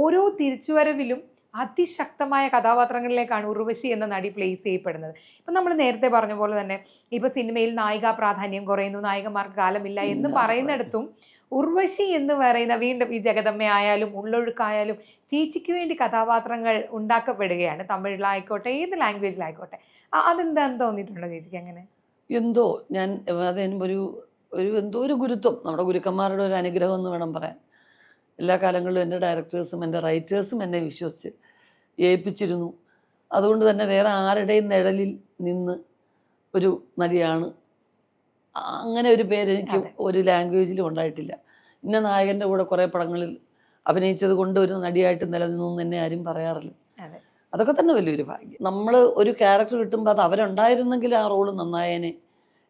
ഓരോ തിരിച്ചുവരവിലും അതിശക്തമായ കഥാപാത്രങ്ങളിലേക്കാണ് ഉർവശി എന്ന നടി പ്ലേസ് ചെയ്യപ്പെടുന്നത്. ഇപ്പം നമ്മൾ നേരത്തെ പറഞ്ഞ പോലെ തന്നെ ഇപ്പം സിനിമയിൽ നായികാ പ്രാധാന്യം കുറയുന്നു, നായികമാർക്ക് കാലമില്ല എന്ന് പറയുന്നിടത്തും ഉർവശി എന്ന് പറയുന്ന വീണ്ടും ഈ ജഗദമ്മ ആയാലും ഉള്ളൊഴുക്കായാലും ചേച്ചിക്ക് വേണ്ടി കഥാപാത്രങ്ങൾ ഉണ്ടാക്കപ്പെടുകയാണ്. തമിഴിലായിക്കോട്ടെ, ഏത് ലാംഗ്വേജിലായിക്കോട്ടെ. അതെന്താന്ന് തോന്നിയിട്ടുണ്ടോ ചേച്ചിക്ക്? അങ്ങനെ എന്തോ ഞാൻ എന്തോ ഒരു ഗുരുത്വം, നമ്മുടെ ഗുരുക്കന്മാരുടെ ഒരു അനുഗ്രഹം എന്ന് വേണം പറയാൻ. എല്ലാ കാലങ്ങളിലും എൻ്റെ ഡയറക്ടേഴ്സും എൻ്റെ റൈറ്റേഴ്സും എന്നെ വിശ്വസിച്ച് ഏൽപ്പിച്ചിരുന്നു. അതുകൊണ്ട് തന്നെ വേറെ ആരുടെയും നിഴലിൽ നിന്ന് ഒരു നടിയാണ് അങ്ങനെ ഒരു പേര് എനിക്ക് ഒരു ലാംഗ്വേജിലും ഉണ്ടായിട്ടില്ല. ഇന്ന നായകൻ്റെ കൂടെ കുറേ പടങ്ങളിൽ അഭിനയിച്ചത് കൊണ്ട് ഒരു നടിയായിട്ട് നിലനിന്നു എന്നെ ആരും പറയാറില്ല. അതൊക്കെ തന്നെ വലിയൊരു ഭാഗ്യം. നമ്മൾ ഒരു ക്യാരക്ടർ കിട്ടുമ്പോൾ അത് അവരുണ്ടായിരുന്നെങ്കിൽ ആ റോള് നന്നായേനെ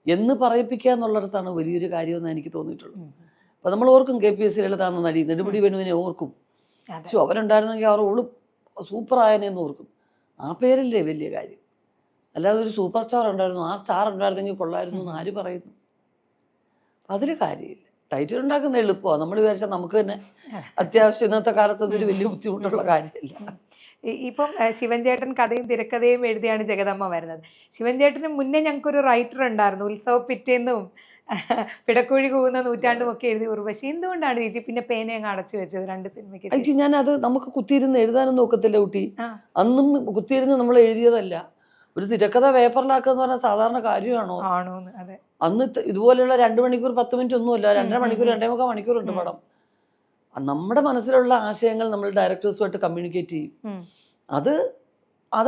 എന്ന് പറയിപ്പിക്കുക എന്നുള്ളിടത്താണ് വലിയൊരു കാര്യമെന്ന് എനിക്ക് തോന്നിയിട്ടുള്ളൂ. അപ്പം നമ്മൾ ഓർക്കും KPSC ലളിതാന്ന നടി, നെടുമുടി വേണുവിനെ ഓർക്കും. പക്ഷെ അവരുണ്ടായിരുന്നെങ്കിൽ ആ റോള് സൂപ്പറായനെന്ന് ഓർക്കും. ആ പേരല്ലേ വലിയ കാര്യം. അല്ലാതെ ഒരു സൂപ്പർ സ്റ്റാർ ഉണ്ടായിരുന്നു, ആ സ്റ്റാർ ഉണ്ടായിരുന്നെങ്കിൽ കൊള്ളായിരുന്നു എന്ന് ആര് പറയുന്നു? അതിൽ കാര്യമില്ല. ടൈറ്റിൽ ഉണ്ടാക്കുന്ന എളുപ്പമാണ്. നമ്മൾ വിചാരിച്ചാൽ നമുക്ക് തന്നെ അത്യാവശ്യം ഇന്നത്തെ കാലത്ത് അതൊരു വലിയ ബുദ്ധിമുട്ടുള്ള കാര്യമില്ല. ഇപ്പം ശിവൻ ചേട്ടൻ കഥയും തിരക്കഥയും എഴുതിയാണ് ജഗദമ്മ വരുന്നത്. ശിവൻ ചേട്ടന് മുന്നേ ഞങ്ങൾക്കൊരു റൈറ്റർ ഉണ്ടായിരുന്നു, ഉത്സവ പിറ്റേന്നും പിടക്കുഴി കൂവുന്ന നൂറ്റാണ്ടും ഒക്കെ എഴുതി ഉർവശി. എന്തുകൊണ്ടാണ് ചേച്ചി പിന്നെ പേന അങ്ങ് അടച്ചു വെച്ചത് 2 സിനിമയ്ക്ക്? ഞാനത് നമുക്ക് കുത്തിയിരുന്ന് എഴുതാനും നോക്കത്തില്ല കുട്ടി. അന്നും കുത്തിയിരുന്ന് നമ്മൾ എഴുതിയതല്ല. ഒരു തിരക്കഥ പേപ്പറിലാക്കുക എന്ന് പറഞ്ഞാൽ സാധാരണ കാര്യമാണോ? അന്ന് ഇതുപോലെയുള്ള 2 മണിക്കൂർ 10 മിനിറ്റ് ഒന്നുമല്ല, 2.5 മണിക്കൂർ 2.25 മണിക്കൂറുണ്ട് പടം. നമ്മുടെ മനസ്സിലുള്ള ആശയങ്ങൾ നമ്മൾ ഡയറക്ടേഴ്സുമായിട്ട് കമ്മ്യൂണിക്കേറ്റ് ചെയ്യും. അത്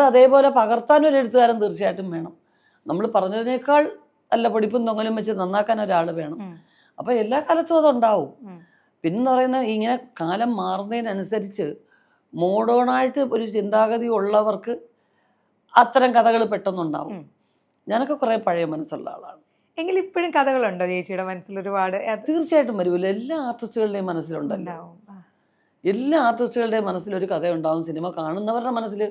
അതേപോലെ പകർത്താനൊരു എഴുത്തുകാരൻ തീർച്ചയായിട്ടും വേണം. നമ്മൾ പറഞ്ഞതിനേക്കാൾ നല്ല പഠിപ്പും തൊങ്ങലും വെച്ച് നന്നാക്കാൻ ഒരാൾ വേണം. അപ്പം എല്ലാ കാലത്തും അതുണ്ടാവും. പിന്നെ പറയുന്ന ഇങ്ങനെ കാലം മാറുന്നതിനനുസരിച്ച് മോഡേണായിട്ട് ഒരു ചിന്താഗതി ഉള്ളവർക്ക് അത്തരം കഥകൾ പെട്ടെന്നുണ്ടാവും. ഞാനൊക്കെ കുറേ പഴയ മനസ്സുള്ള ആളാണ്. എങ്കിലും ഇപ്പോഴും കഥകളുണ്ടോ ചേച്ചിയുടെ മനസ്സിൽ? ഒരുപാട്. തീർച്ചയായിട്ടും വരുമല്ലോ. എല്ലാ ആർട്ടിസ്റ്റുകളുടെയും മനസ്സിലുണ്ടല്ലോ. എല്ലാ ആർട്ടിസ്റ്റുകളുടെയും മനസ്സിലൊരു കഥയുണ്ടാവും. സിനിമ കാണുന്നവരുടെ മനസ്സിൽ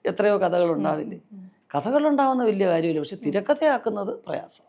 എത്രയോ കഥകൾ ഉണ്ടാവില്ലേ? കഥകളുണ്ടാവുന്ന വലിയ കാര്യമില്ല. പക്ഷെ തിരക്കഥയാക്കുന്നത് പ്രയാസം.